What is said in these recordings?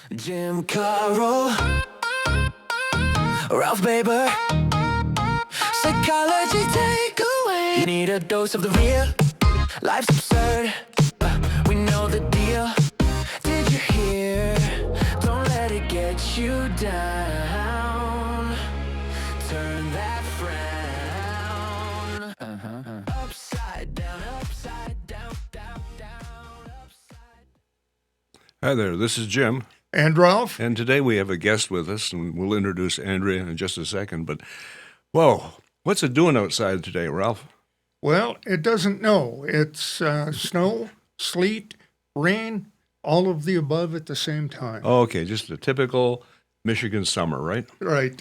Jim Carroll, Ralph Baber, psychology takeaway. You need a dose of the real. Life's absurd. We know the deal. Did you hear? Don't let it get you down. Turn that frown. Upside down, upside down, down, down, upside. Hi there, this is Jim. And Ralph? And today we have a guest with us, and we'll introduce Andrea in just a second. But, whoa, what's it doing outside today, Ralph? Well, it doesn't know. It's snow, sleet, rain, all of the above at the same time. Oh, okay, just a typical Michigan summer, right? Right.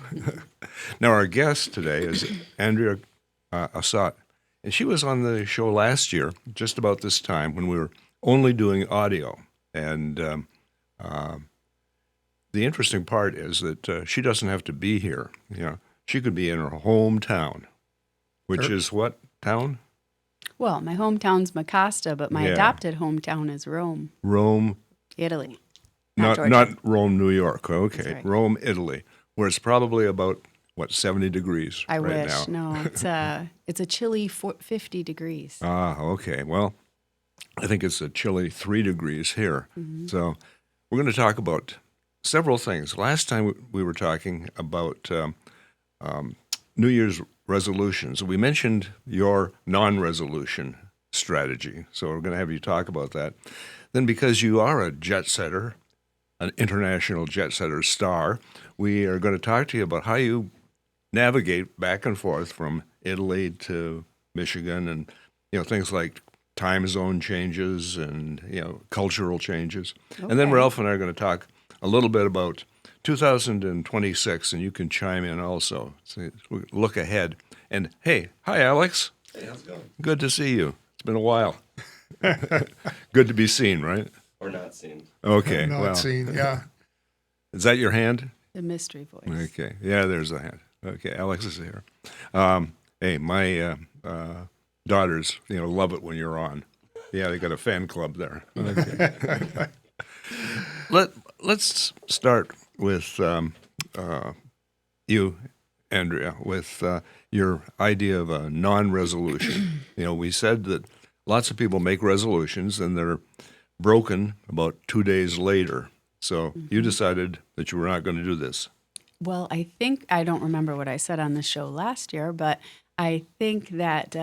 Now, our guest today is Andrea Assaf, and she was on the show last year, just about this time, when we were only doing audio. And the interesting part is that she doesn't have to be here. You know, she could be in her hometown, which Sure. is what town? Well, my hometown's Macasta, but my Yeah. adopted hometown is Rome, Rome, Italy. not Rome, New York. Okay, That's right. Rome, Italy, where it's probably about 70 degrees I right wish. now. No, it's a chilly 50 degrees. Ah, okay. Well, I think it's a chilly 3 degrees here. Mm-hmm. So we're going to talk about several things. Last time we were talking about New Year's resolutions. We mentioned your non-resolution strategy. So we're going to have you talk about that. Then because you are a jet setter, an international jet setter star, we are going to talk to you about how you navigate back and forth from Italy to Michigan and, things like time zone changes and, cultural changes. And then Okay. Ralph and I are going to talk a little bit about 2026, and you can chime in also. So we look ahead. And hey, hi, Alex. Hey, how's it going? Good to see you. It's been a while. Good to be seen, right? Or not seen. Okay. Not well, seen, yeah. is that your hand? The mystery voice. Okay. Yeah, there's the hand. Okay, Alex is here. Hey, my daughters, love it when you're on. Yeah, they got a fan club there. Okay. Let's start with you, Andrea, with your idea of a non-resolution. We said that lots of people make resolutions and they're broken about 2 days later. So you decided that you were not going to do this. Well, I don't remember what I said on the show last year, but I think that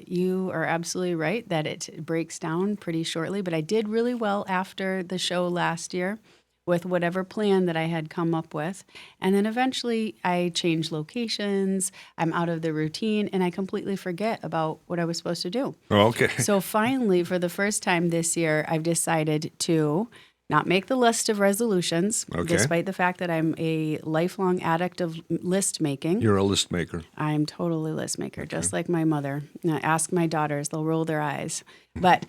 you are absolutely right that it breaks down pretty shortly. But I did really well after the show last year with whatever plan that I had come up with. And then eventually I change locations, I'm out of the routine, and I completely forget about what I was supposed to do. Oh, okay. So finally, for the first time this year, I've decided to not make the list of resolutions, Okay. despite the fact that I'm a lifelong addict of list making. You're a list maker. I'm totally list maker, just like my mother. Now, ask my daughters; they'll roll their eyes. But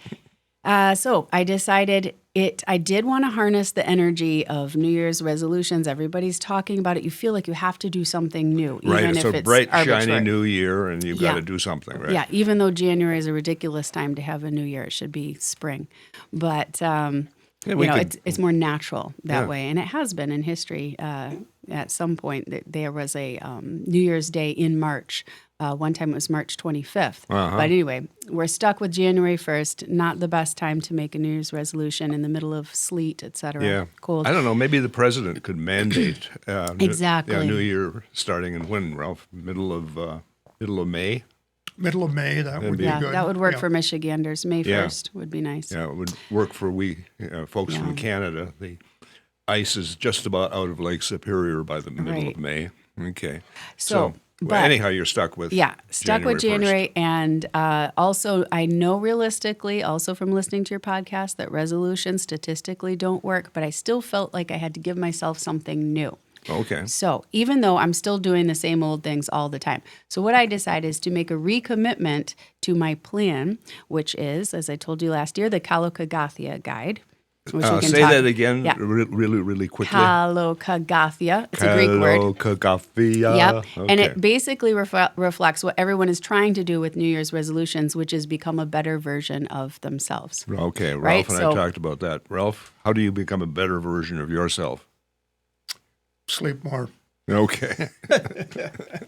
so I decided I did want to harness the energy of New Year's resolutions. Everybody's talking about it. You feel like you have to do something new, Right. even It's if a it's bright, arbitrary. shiny new year, and you've got Yeah. to do something, right? Yeah, even though January is a ridiculous time to have a new year, it should be spring. But we could- it's more natural that Yeah. way, and it has been in history. At some point, there was a New Year's Day in March. One time it was March 25th. Uh-huh. But anyway, we're stuck with January 1st. Not the best time to make a New Year's resolution in the middle of sleet, et cetera. Yeah. Cold. I don't know. Maybe the president could mandate Exactly. New Year starting in when, Ralph? Middle of May. Middle of May, that would be Yeah, good. that would work Yeah. for Michiganders. May Yeah. 1st would be nice. Yeah, it would work for folks from Yeah. Canada. The ice is just about out of Lake Superior by the middle Right. of May. Okay. So, well, but- anyhow, you're stuck with Stuck with 1st. January. And also, I know realistically, also from listening to your podcast, that resolutions statistically don't work, but I still felt like I had to give myself something new. Okay. So even though I'm still doing the same old things all the time. So what I decided is to make a recommitment to my plan, which is, as I told you last year, the Kalokagathia Guide. which we can say talk. that again Yeah. really, really quickly. Kalokagathia. It's a Greek word. Kalokagathia. Yep. Okay. And it basically reflects what everyone is trying to do with New Year's resolutions, which is become a better version of themselves. Okay, Ralph Right? and So- I talked about that. Ralph, how do you become a better version of yourself? Sleep more. Okay.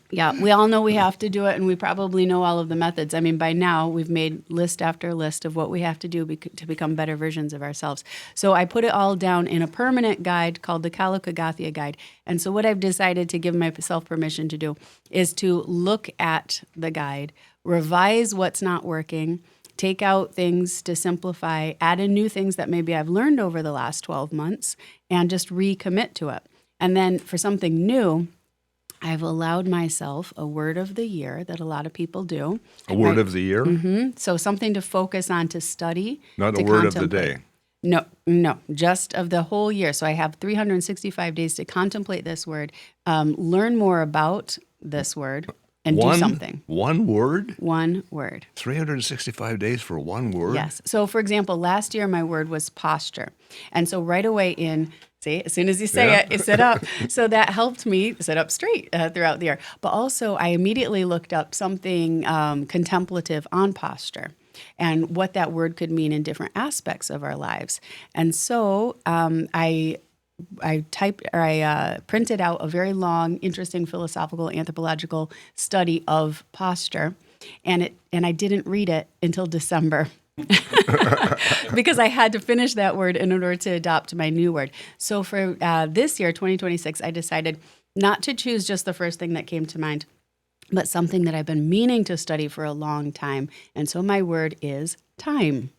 Yeah, we all know we have to do it, and we probably know all of the methods. I mean, by now, we've made list after list of what we have to do to become better versions of ourselves. So I put it all down in a permanent guide called the Kalokagathia Guide. And so what I've decided to give myself permission to do is to look at the guide, revise what's not working, take out things to simplify, add in new things that maybe I've learned over the last 12 months, and just recommit to it. And then for something new, I've allowed myself a word of the year that a lot of people do. A word of the year? So something to focus on, to study. Not to a word of the contemplate. day. No, just of the whole year. So I have 365 days to contemplate this word, learn more about this word, and do something. One word? One word. 365 days for one word? Yes. So, for example, last year my word was posture. And so right away as soon as you say it, sit up. So that helped me sit up straight throughout the year. But also I immediately looked up something contemplative on posture and what that word could mean in different aspects of our lives. And so I printed out a very long, interesting philosophical, anthropological study of posture, and I didn't read it until December. Because I had to finish that word in order to adopt my new word. So for this year, 2026, I decided not to choose just the first thing that came to mind, but something that I've been meaning to study for a long time. And so my word is time.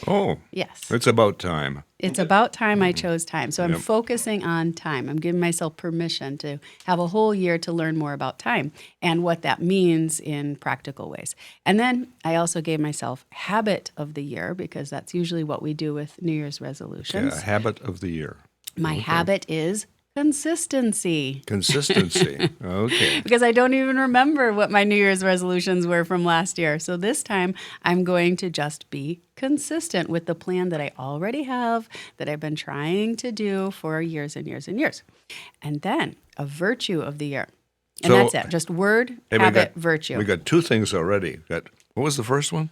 Oh, Yes. it's about time. It's about time I chose time. So I'm Yep. focusing on time. I'm giving myself permission to have a whole year to learn more about time and what that means in practical ways. And then I also gave myself habit of the year, because that's usually what we do with New Year's resolutions. Yeah, habit of the year. My habit is consistency. Consistency. Okay. Because I don't even remember what my New Year's resolutions were from last year. So this time I'm going to just be consistent with the plan that I already have, that I've been trying to do for years and years and years. And then a virtue of the year. And So- that's it. Just word, Hey, habit, virtue. We got two things already. What was the first one?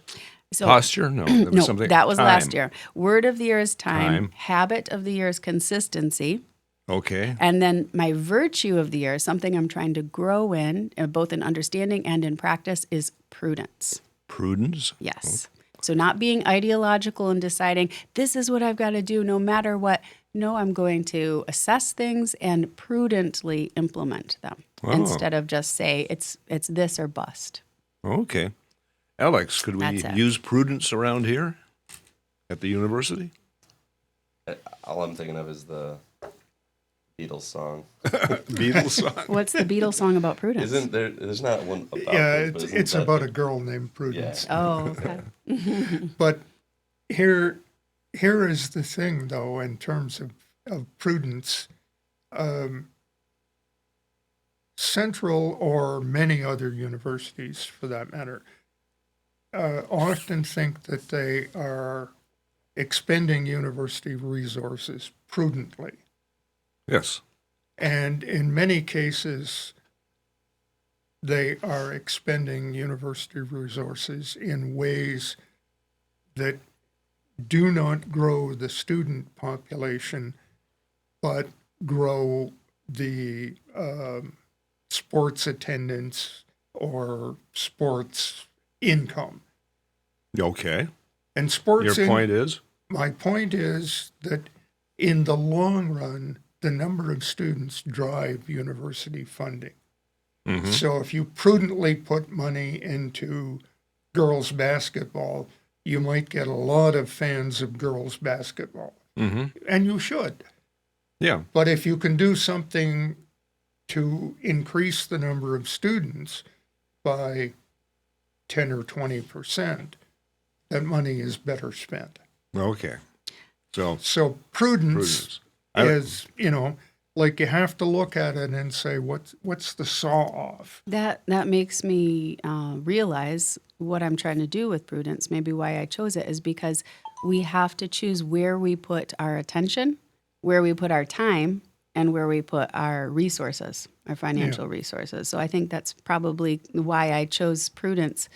So- Posture? No, that was No, something. that was last Time. year. Word of the year is time. Time. Habit of the year is consistency. Okay. And then my virtue of the year, something I'm trying to grow in, both in understanding and in practice, is prudence. Prudence? Yes. So not being ideological and deciding this is what I've got to do no matter what. No, I'm going to assess things and prudently implement them Oh. instead of just say it's this or bust. Okay. Alex, could we That's it. use prudence around here at the university? All I'm thinking of is the Beatles song. Beatles song? What's the Beatles song about prudence? Isn't there? There's not one about. Yeah, this, but isn't it's that about the- a girl named Prudence. Oh, okay. But here is the thing, though, in terms of prudence. Central or many other universities, for that matter, often think that they are expending university resources prudently. Yes. And in many cases, they are expending university resources in ways that do not grow the student population, but grow the sports attendance or sports income. Okay. And sports Your point is? my point is that in the long run, the number of students drive university funding. Mm-hmm. So if you prudently put money into girls' basketball, you might get a lot of fans of girls' basketball. Mm-hmm. And you should. Yeah. But if you can do something to increase the number of students by 10 or 20%, that money is better spent. Okay. So prudence Prudence. is, like you have to look at it and say, what's the saw-off? That makes me realize what I'm trying to do with prudence. Maybe why I chose it is because we have to choose where we put our attention, where we put our time, and where we put our resources, our financial resources. So I think that's probably why I chose prudence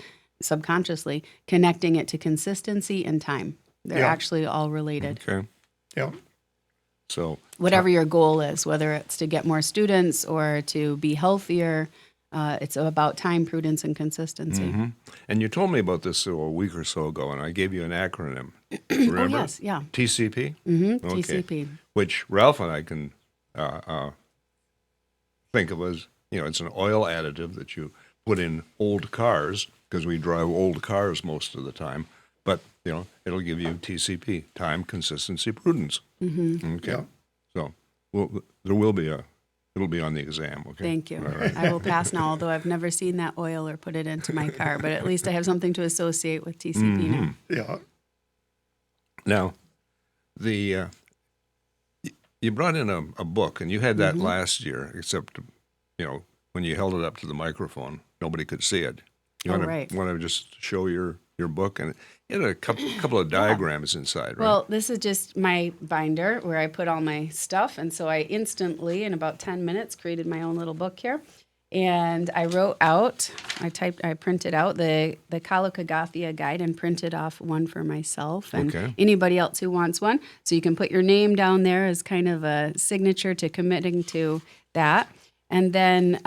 subconsciously, connecting it to consistency and time. They're Yeah. actually all related. Okay. Yeah. So Whatever your goal is, whether it's to get more students or to be healthier, it's about time, prudence, and consistency. and you told me about this a week or so ago, and I gave you an acronym. Remember? Oh, yes, yeah. TCP? Mm-hmm. Okay. TCP. Which Ralph and I can think of as, it's an oil additive that you put in old cars because we drive old cars most of the time. But, it'll give you TCP, time, consistency, prudence. Mm-hmm. Okay. Yeah. So it'll be on the exam. Okay. Thank you. All right. I will pass now, although I've never seen that oil or put it into my car, but at least I have something to associate with TCP now. Yeah. Now, you brought in a book, and you had that last year, except, when you held it up to the microphone, nobody could see it. You want right. to just show your book, and it had a couple of diagrams inside, right? Well, this is just my binder where I put all my stuff. And so I instantly, in about 10 minutes, created my own little book here. And I I printed out the Kalakagathia guide and printed off one for myself and Okay. anybody else who wants one. So you can put your name down there as kind of a signature to committing to that. And then,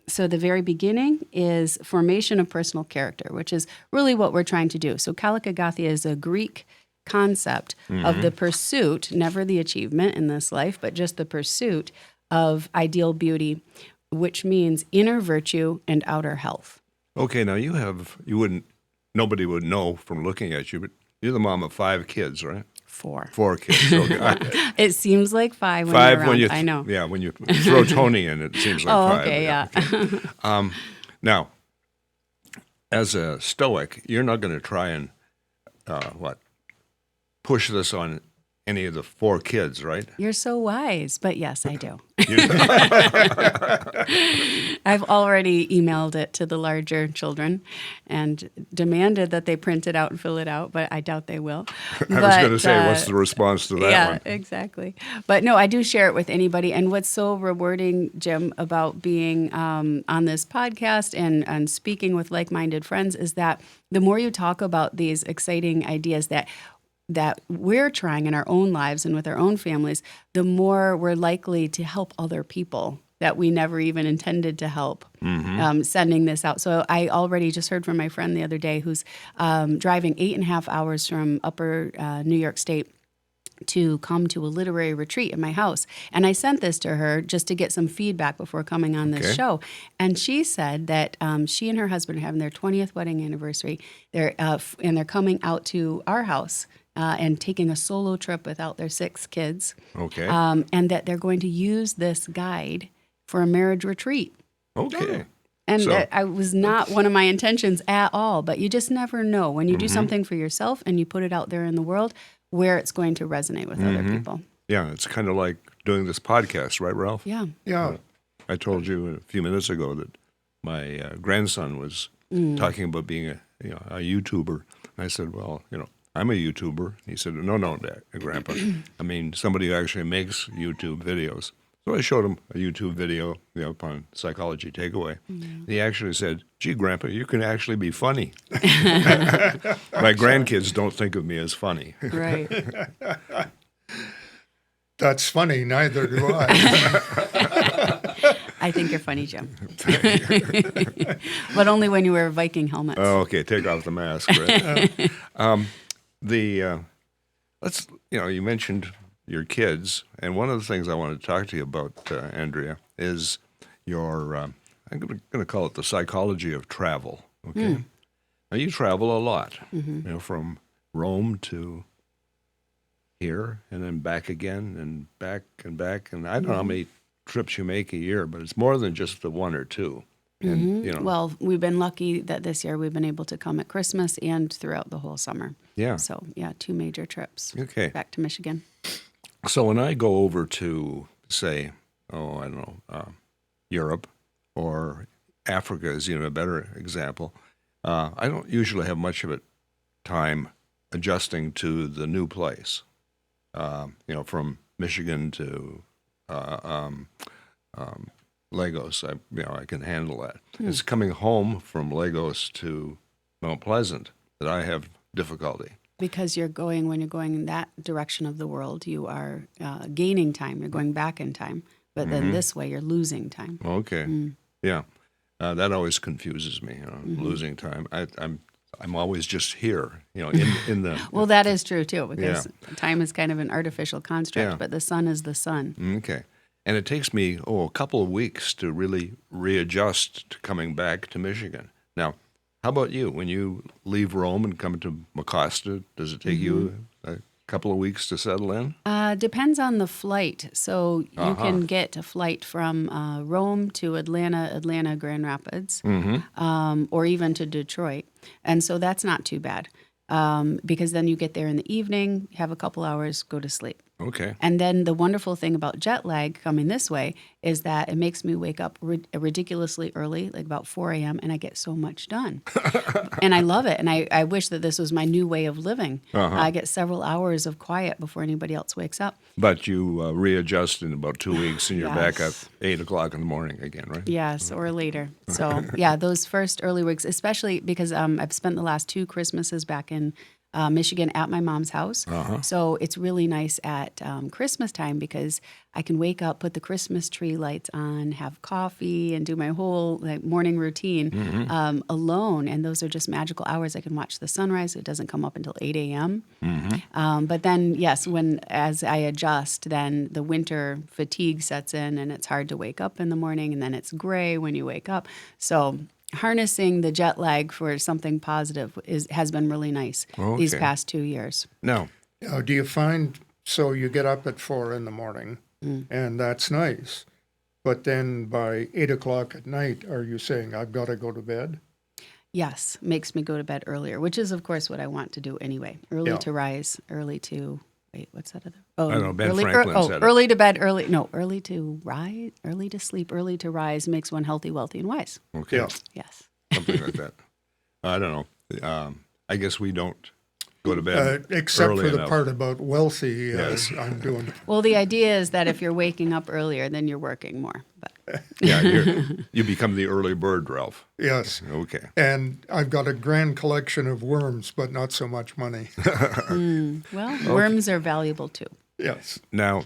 so the very beginning is formation of personal character, which is really what we're trying to do. So Kalakagathia is a Greek concept of the pursuit, never the achievement in this life, but just the pursuit of ideal beauty, which means inner virtue and outer health. Okay, now nobody would know from looking at you, but you're the mom of 5 kids, right? 4. 4 kids. Okay. It seems like 5 when 5 you're around. when you I know. Yeah, when you throw Tony in, it seems like Oh, 5. okay, yeah. Okay. Now, as a Stoic, you're not going to try and push this on any of the 4 kids, right? You're so wise, but yes, I do. I've already emailed it to the larger children and demanded that they print it out and fill it out, but I doubt they will. I was going to say, what's the response to that yeah, one? exactly. But no, I do share it with anybody. And what's so rewarding, Jim, about being on this podcast and speaking with like-minded friends is that the more you talk about these exciting ideas that we're trying in our own lives and with our own families, the more we're likely to help other people that we never even intended to help, sending this out. So I already just heard from my friend the other day who's driving 8.5 hours from upper New York State to come to a literary retreat at my house. And I sent this to her just to get some feedback before coming on this show. And she said that she and her husband are having their 20th wedding anniversary. They're coming out to our house and taking a solo trip without their 6 kids. Okay. And that they're going to use this guide for a marriage retreat. Okay. And So- that I was not one of my intentions at all, but you just never know when you do something for yourself and you put it out there in the world where it's going to resonate with other people. Yeah, it's kind of like doing this podcast, right, Ralph? Yeah. Yeah. I told you a few minutes ago that my grandson was talking about being a YouTuber. And I said, well, I'm a YouTuber. And he said, no, Dad, Grandpa. I mean, somebody who actually makes YouTube videos. So I showed him a YouTube video, upon Psychology Takeaway. He actually said, gee, Grandpa, you can actually be funny. My grandkids don't think of me as funny. Right. That's funny. Neither do I. I think you're funny, Jim. But only when you wear Viking helmets. Oh, okay, take off the mask, right? You mentioned your kids, and one of the things I wanted to talk to you about, Andrea, is your, I'm going to call it the psychology of travel, okay? Now, you travel a lot, from Rome to here, and then back again, and back, and I don't know how many trips you make a year, but it's more than just the 1 or 2. And, Well, we've been lucky that this year we've been able to come at Christmas and throughout the whole summer. Yeah. So, 2 major trips. Okay. Back to Michigan. So when I go over to, say, Europe or Africa is even a better example, I don't usually have much of it time adjusting to the new place. From Michigan to Lagos, I can handle that. It's coming home from Lagos to Mount Pleasant that I have difficulty. Because when you're going in that direction of the world, you are gaining time. You're going back in time. But then this way, you're losing time. Okay, yeah, that always confuses me. Losing time. I'm always just here. In the. Well, that is true too, because time is kind of an artificial construct, but the sun is the sun. Okay. And it takes me, a couple of weeks to really readjust to coming back to Michigan. Now, how about you? When you leave Rome and come to Mecosta, does it take you a couple of weeks to settle in? Depends on the flight. So you can get a flight from Rome to Atlanta, Grand Rapids, or even to Detroit. And so that's not too bad because then you get there in the evening, have a couple hours, go to sleep. Okay. And then the wonderful thing about jet lag coming this way is that it makes me wake up ridiculously early, like about 4 a.m., and I get so much done. And I love it. And I wish that this was my new way of living. I get several hours of quiet before anybody else wakes up. But you readjust in about 2 weeks, and you're back at 8 o'clock in the morning again, right? Yes, or later. So, those first early weeks, especially because I've spent the last 2 Christmases back in Michigan at my mom's house. So it's really nice at Christmas time because I can wake up, put the Christmas tree lights on, have coffee, and do my whole morning routine alone. And those are just magical hours. I can watch the sunrise. It doesn't come up until 8 a.m. But then, yes, as I adjust, then the winter fatigue sets in and it's hard to wake up in the morning, and then it's gray when you wake up. So harnessing the jet lag for something positive has been really nice these past 2 years. No. Do you find, so you get up at 4 in the morning, and that's nice, but then by 8 o'clock at night, are you saying, I've got to go to bed? Yes, makes me go to bed earlier, which is, of course, what I want to do anyway. Early to rise, early to... Wait, what's that other? Oh, I don't know. Ben Franklin said it. Early to bed, early to rise, early to sleep, early to rise makes one healthy, wealthy, and wise. Okay. Yeah. Yes. Something like that. I don't know. I guess we don't go to bed Except early for the enough. part about wealthy, Yes. I'm doing. Well, the idea is that if you're waking up earlier, then you're working more. But Yeah, you become the early bird, Ralph. Yes. Okay. And I've got a grand collection of worms, but not so much money. worms are valuable too. Yes. Now,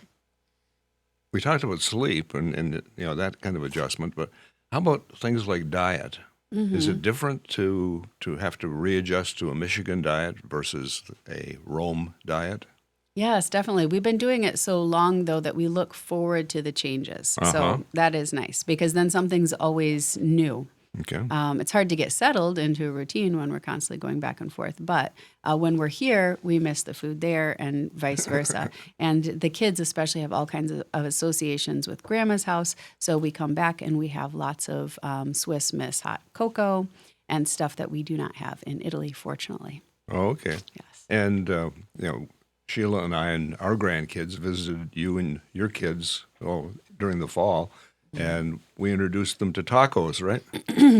we talked about sleep and that kind of adjustment, but how about things like diet? Is it different to have to readjust to a Michigan diet versus a Rome diet? Yes, definitely. We've been doing it so long, though, that we look forward to the changes. So that is nice because then something's always new. Okay. It's hard to get settled into a routine when we're constantly going back and forth. But when we're here, we miss the food there and vice versa. And the kids especially have all kinds of associations with Grandma's house. So we come back and we have lots of Swiss Miss hot cocoa and stuff that we do not have in Italy, fortunately. Oh, okay. Yes. And, Sheila and I and our grandkids visited you and your kids during the fall, and we introduced them to tacos, right?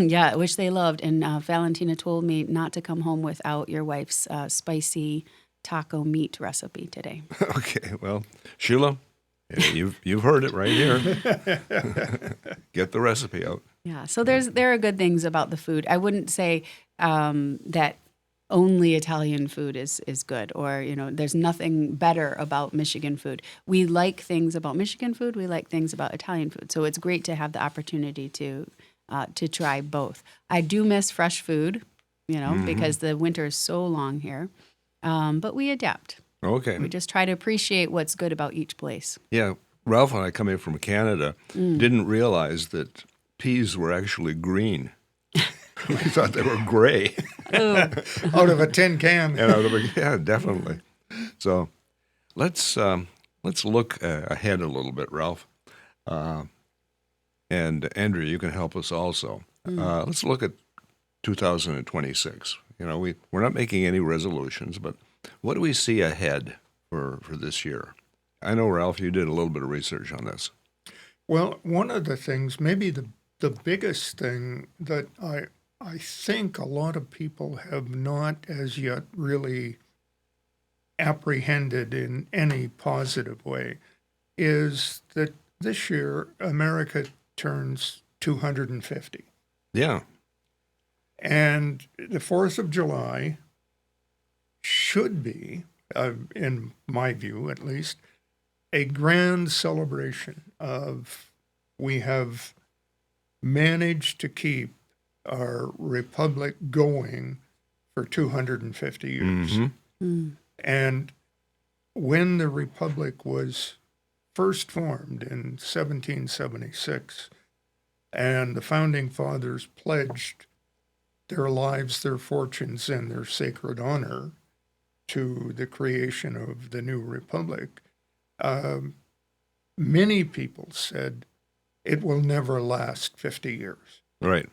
Yeah, which they loved. And Valentina told me not to come home without your wife's spicy taco meat recipe today. Okay, well, Sheila, you've heard it right here. Get the recipe out. Yeah, so there are good things about the food. I wouldn't say that only Italian food is good, or there's nothing better about Michigan food. We like things about Michigan food. We like things about Italian food. So it's great to have the opportunity to try both. I do miss fresh food, because the winter is so long here, but we adapt. Okay. We just try to appreciate what's good about each place. Yeah, Ralph and I coming from Canada didn't realize that peas were actually green. We thought they were gray. Out of a tin can. Yeah, definitely. So let's look ahead a little bit, Ralph. And Andrea, you can help us also. Let's look at 2026. We're not making any resolutions, but what do we see ahead for this year? I know, Ralph, you did a little bit of research on this. Well, one of the things, maybe the biggest thing that I think a lot of people have not as yet really apprehended in any positive way is that this year America turns 250. Yeah. And the 4th of July should be, in my view at least, a grand celebration of we have managed to keep our republic going for 250 years. And when the republic was first formed in 1776, and the founding fathers pledged their lives, their fortunes, and their sacred honor to the creation of the new republic, many people said it will never last 50 years. Right.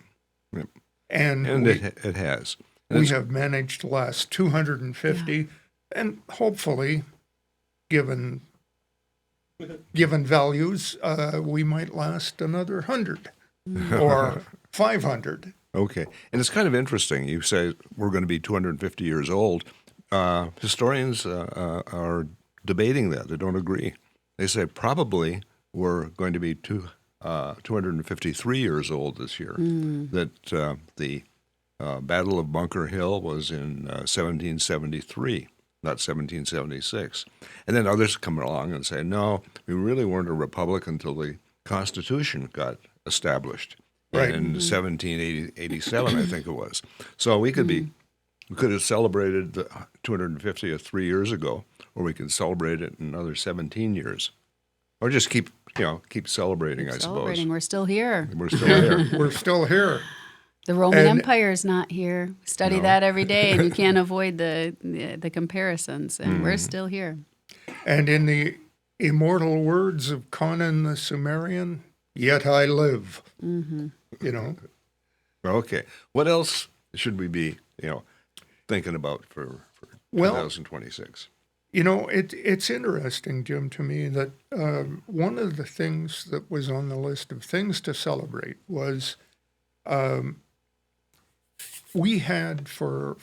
Yep. And it has. And we it's- have managed to last 250, and hopefully, given values, we might last another 100 or 500. Okay. And it's kind of interesting. You say we're going to be 250 years old. Historians are debating that. They don't agree. They say probably we're going to be 253 years old this year. That the Battle of Bunker Hill was in 1773, not 1776. And then others come along and say, no, we really weren't a republic until the Constitution got established Right. in 1787, I think it was. So we could have celebrated the 250th 3 years ago, or we could celebrate it in another 17 years, or just keep celebrating. I Celebrating. suppose We're still here. we're still there. We're still here. The Roman And- Empire is not here. Study No. that every day, and you can't avoid the comparisons. And we're still here. And in the immortal words of Conan the Sumerian, yet I live. You know, Okay. What else should we be, thinking about for Well- 2026? it's interesting, Jim, to me that one of the things that was on the list of things to celebrate was we had for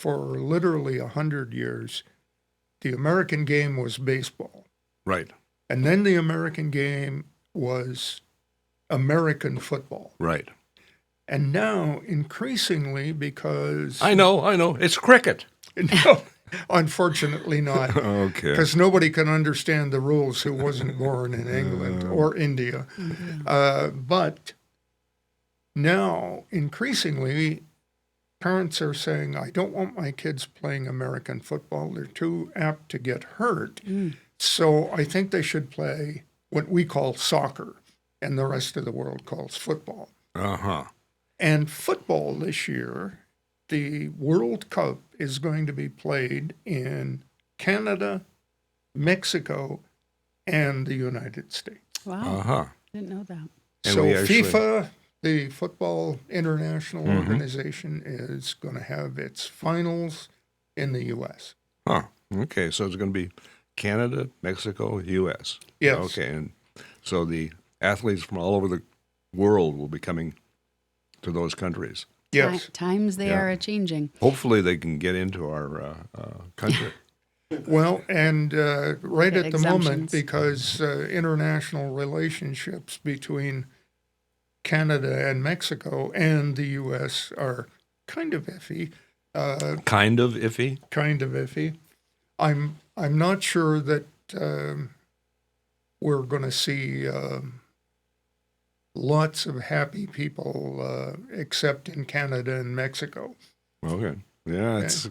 literally 100 years, the American game was baseball. Right. And then the American game was American football. Right. And now, increasingly, because I know. It's cricket. no, unfortunately not, Okay. because nobody can understand the rules who wasn't born in England or India. But now, increasingly, parents are saying, I don't want my kids playing American football. They're too apt to get hurt. So I think they should play what we call soccer, and the rest of the world calls football. Uh-huh. And football this year, the World Cup is going to be played in Canada, Mexico, and the United States. Wow. Uh-huh. Didn't know that. And So we actually- FIFA, the Football International Organization, is going to have its finals in the U.S. Huh. Okay. So it's going to be Canada, Mexico, U.S. Yes. Okay. And so the athletes from all over the world will be coming to those countries. Yes. Times they Yeah. are a-changing. Hopefully they can get into our country. Well, and right Get at the moment, exemptions. because international relationships between Canada and Mexico and the U.S. are kind of iffy. Kind of iffy. I'm not sure that we're going to see lots of happy people, except in Canada and Mexico. Okay. Yeah, it's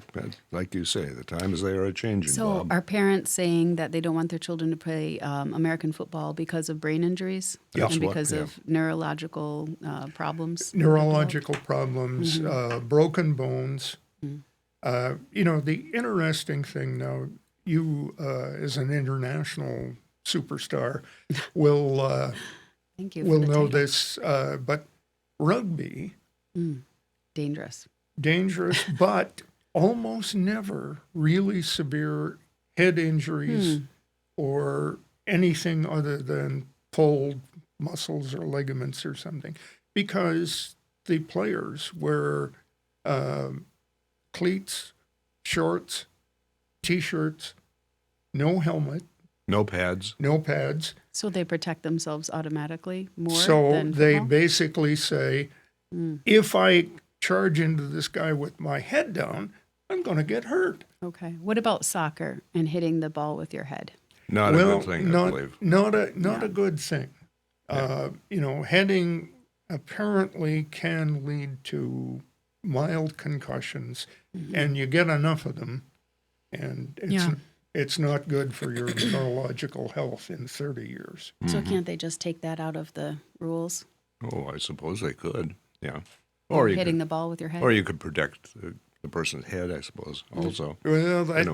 like you say, the times they are changing, So Bob. are parents saying that they don't want their children to play American football because of brain injuries Yeah. and That's what- because yeah. of neurological problems? Neurological problems, broken bones. The interesting thing now, you as an international superstar will Thank you. For will the know title. this, but rugby, Dangerous. dangerous, but almost never really severe head injuries or anything other than pulled muscles or ligaments or something, because the players wear cleats, shorts, T-shirts, no helmet, No pads. no pads. So they protect themselves automatically more So than they football? basically say, if I charge into this guy with my head down, I'm going to get hurt. Okay. What about soccer and hitting the ball with your head? Not a good thing, I believe. not a good thing. Heading apparently can lead to mild concussions, and you get enough of them, and it's not good for your neurological health in 30 years. So can't they just take that out of the rules? Oh, I suppose they could. Yeah. Or you Hitting could, the ball with your head? or you could protect the person's head, I suppose, also. Well,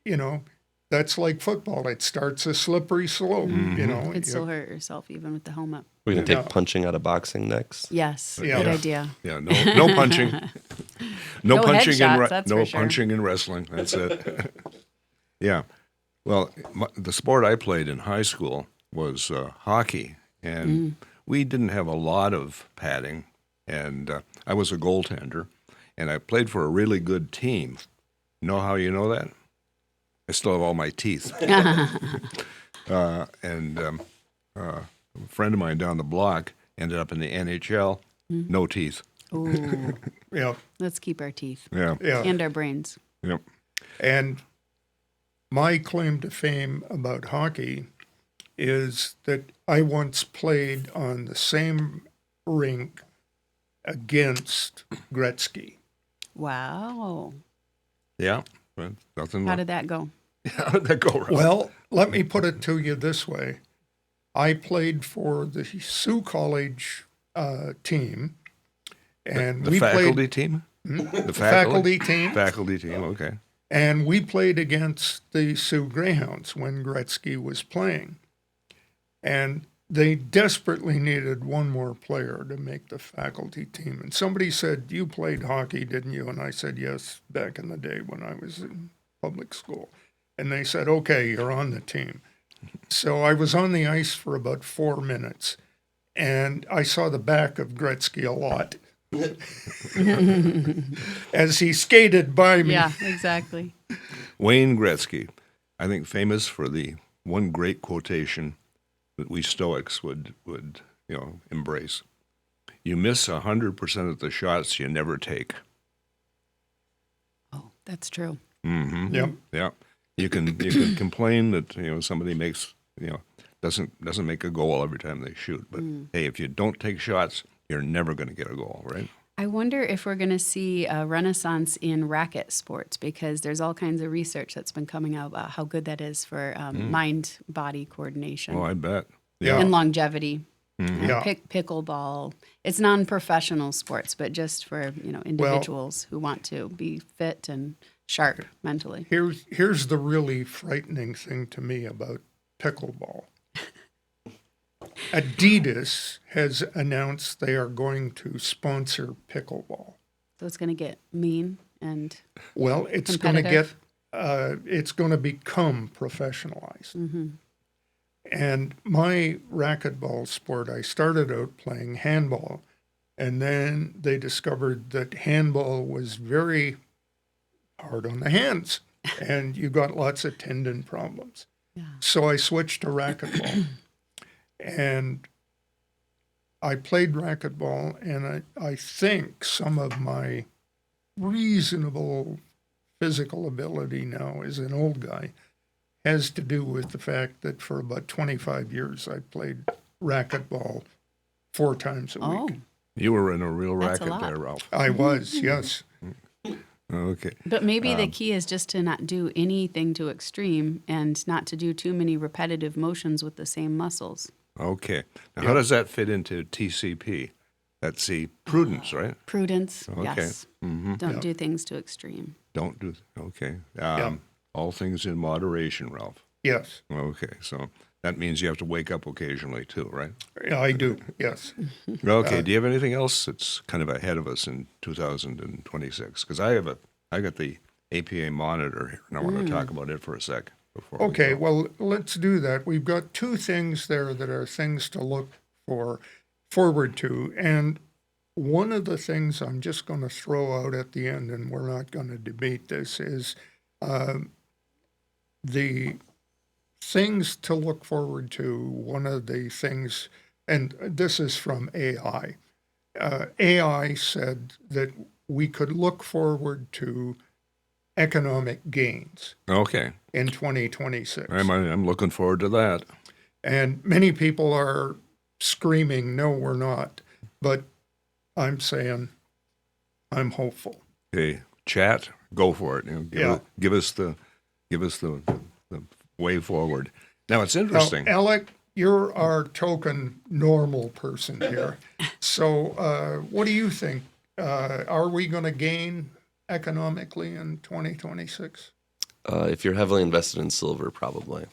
You know. That's like football. It starts a slippery slope. You could still hurt yourself even with the helmet. We're going to take Yeah. punching out of boxing next. Yes. Yeah. Good Yeah. idea. Yeah, no punching. No punching headshots, that's no for sure. punching in wrestling. That's it. Yeah. Well, the sport I played in high school was hockey, and we didn't have a lot of padding, and I was a goaltender, and I played for a really good team. Know how you know that? I still have all my teeth. A friend of mine down the block ended up in the NHL, no teeth. Ooh. Yeah, Let's keep our teeth Yeah. yeah. and our brains. Yep. And my claim to fame about hockey is that I once played on the same rink against Gretzky. Wow. Yeah. Well, nothing. How did that go? How did that go? Ralph? Well, let me put it to you this way. I played for the Sioux College team, and the we faculty played team. The faculty team, Faculty team. Okay. and we played against the Sioux Greyhounds when Gretzky was playing. And they desperately needed one more player to make the faculty team. And somebody said, "You played hockey, didn't you?" And I said, "Yes, back in the day when I was in public school." And they said, "Okay, you're on the team." So I was on the ice for about 4 minutes, and I saw the back of Gretzky a lot as he skated by me. Yeah, exactly. Wayne Gretzky, I think famous for the one great quotation that we Stoics would embrace. You miss 100% of the shots you never take. Oh, that's true. Mm-hmm. Yep. Yeah. You can complain that somebody makes doesn't make a goal every time they shoot, but hey, if you don't take shots, you're never going to get a goal, right? I wonder if we're going to see a renaissance in racket sports because there's all kinds of research that's been coming out about how good that is for mind-body coordination Oh, I bet. Yeah. and longevity. Yeah. Pickleball. It's non-professional sports, but just for individuals who want to be fit and sharp mentally. Here's the really frightening thing to me about pickleball. Adidas has announced they are going to sponsor pickleball. So it's going to get mean and Well, it's going to get competitive. it's going to become professionalized. And my racquetball sport, I started out playing handball, and then they discovered that handball was very hard on the hands, and you got lots of tendon problems. Yeah. So I switched to racquetball, and I played racquetball, and I think some of my reasonable physical ability now as an old guy has to do with the fact that for about 25 years I played racquetball 4 times a oh, week. You were in a real That's a racket lot. there, Ralph. I was, yes. Okay. but maybe the key is just to not do anything too extreme and not to do too many repetitive motions with the same muscles. Okay. Now, how does that fit into TCP? That's the prudence, right? Prudence, Okay. yes. Don't do things too extreme. Don't do. Okay. Yeah. All things in moderation, Ralph. Yes, Okay. So that means you have to wake up occasionally too, right? I do, yes. Okay. Do you have anything else that's kind of ahead of us in 2026? Because I got the APA monitor here, and I want to talk about it for a sec. Before we Okay, go. well, let's do that. We've got 2 things there that are things to look forward to. And one of the things I'm just going to throw out at the end, and we're not going to debate this, is the things to look forward to, one of the things, and this is from AI. AI said that we could look forward to economic gains Okay. in 2026. I'm looking forward to that. And many people are screaming, no, we're not. But I'm saying I'm hopeful. Okay, chat, go for it. You know, give us the way forward. Now it's interesting. Now, Alec, you're our token normal person here. So what do you think? Are we going to gain economically in 2026? If you're heavily invested in silver, probably.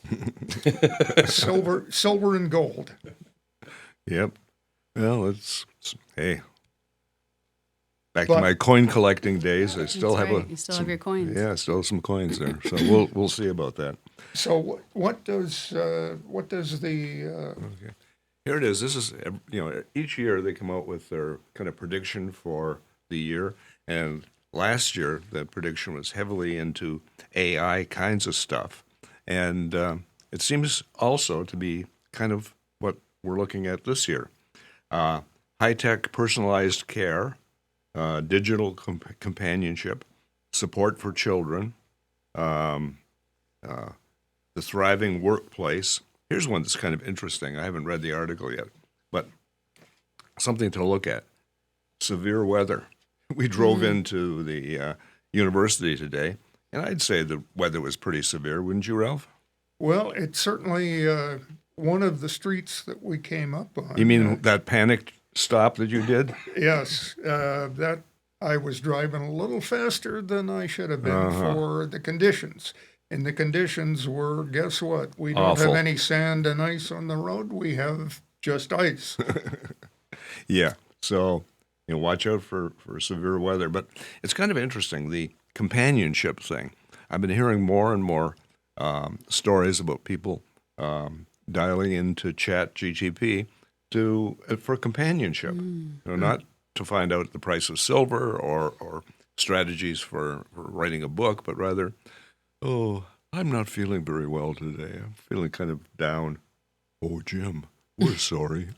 Silver and gold. Yep. Well, hey. Back But- to my coin collecting days. I still That's have right. You still have your coins. Yeah, still have some coins there. So we'll see about that. So what does the Okay. Here it is. This is, each year they come out with their kind of prediction for the year. And last year, the prediction was heavily into AI kinds of stuff. And it seems also to be kind of what we're looking at this year. High-tech personalized care, digital companionship, support for children, the thriving workplace. Here's one that's kind of interesting. I haven't read the article yet, but something to look at. Severe weather. We drove into the university today, and I'd say the weather was pretty severe, wouldn't you, Ralph? well, it's certainly one of the streets that we came up on. You mean that panicked stop that you did? Yes, that I was driving a little faster than I should have been for the conditions. And the conditions were, guess what? We don't Awful. have any sand and ice on the road. We have just ice. Yeah. So, watch out for severe weather. But it's kind of interesting, the companionship thing. I've been hearing more and more stories about people dialing into Chat GTP for companionship. Not to find out the price of silver or strategies for writing a book, but rather, oh, I'm not feeling very well today. I'm feeling kind of down. Oh, Jim, we're sorry.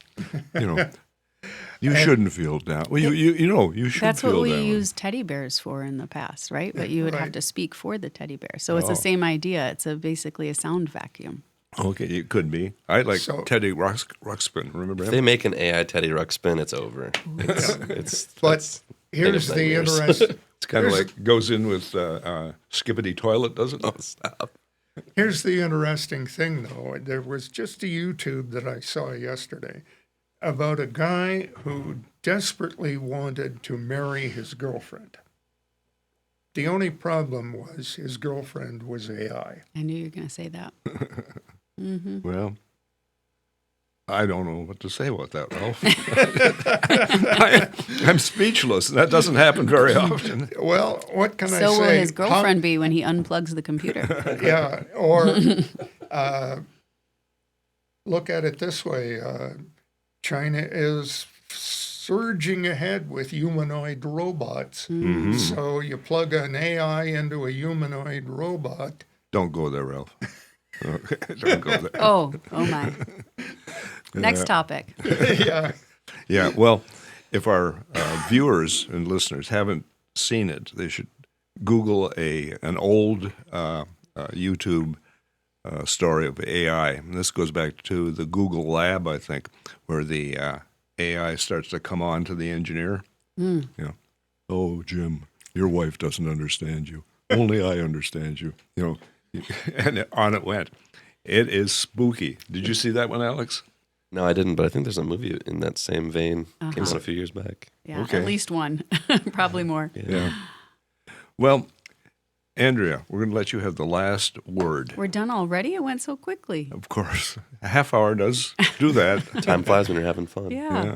You shouldn't feel down. Well, you should That's feel what we down. used teddy bears for in the past, right? But you would have Right. to speak for the teddy bear. So it's the same idea. It's basically a sound vacuum. Okay, it could be. I like So- Teddy Ruxpin. Remember If him? they make an AI Teddy Ruxpin, it's over. It's But here's of the nightmares. interest. It's kind of Here's- like goes in with Skippity Toilet, doesn't it? oh, stop. Here's the interesting thing, though. There was just a YouTube that I saw yesterday about a guy who desperately wanted to marry his girlfriend. The only problem was his girlfriend was AI. I knew you were going to say that. Well, I don't know what to say about that, Ralph. I'm speechless. That doesn't happen very often. Well, what can I say? So will his How- girlfriend be when he unplugs the computer. Yeah, or look at it this way. China is surging ahead with humanoid robots. So you plug an AI into a humanoid robot. Don't go there, Ralph. Don't go there. Oh my. Next topic. Yeah, Yeah, well, if our viewers and listeners haven't seen it, they should Google an old YouTube story of AI. And this goes back to the Google Lab, I think, where the AI starts to come on to the engineer. Oh, Jim, your wife doesn't understand you. Only I understand you. And on it went. It is spooky. Did you see that one, Alex? No, I didn't, but I think there's a movie in that same vein. Came out a few years back. Yeah, Okay. at least one. Probably more. Yeah. Well, Andrea, we're going to let you have the last word. We're done already? It went so quickly. Of course, a half hour does do that. Time flies when you're having fun. Yeah. Yeah.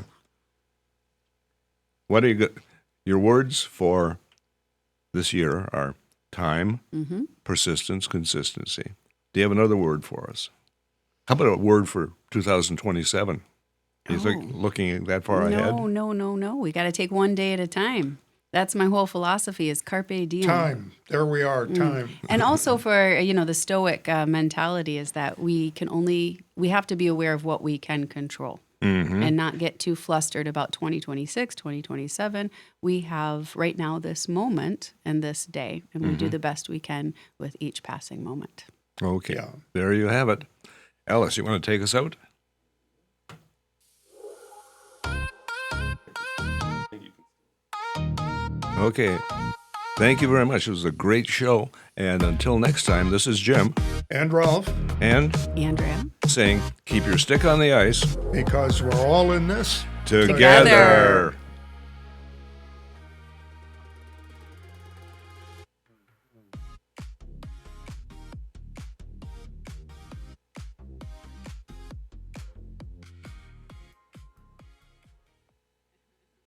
What are your words for this year are time, persistence, consistency. Do you have another word for us? How about a word for 2027? Do you think looking that far ahead? No. We got to take one day at a time. That's my whole philosophy is carpe diem. Time. There we are. Time. And also for, the stoic mentality is that we have to be aware of what we can control and not get too flustered about 2026, 2027. We have right now this moment and this day, and we do the best we can with each passing moment. Okay. Yeah. There you have it. Alice, you want to take us out? Okay. Thank you very much. It was a great show. And until next time, this is Jim And Ralph, and Andrea? saying, keep your stick on the ice because we're all in this together. Together.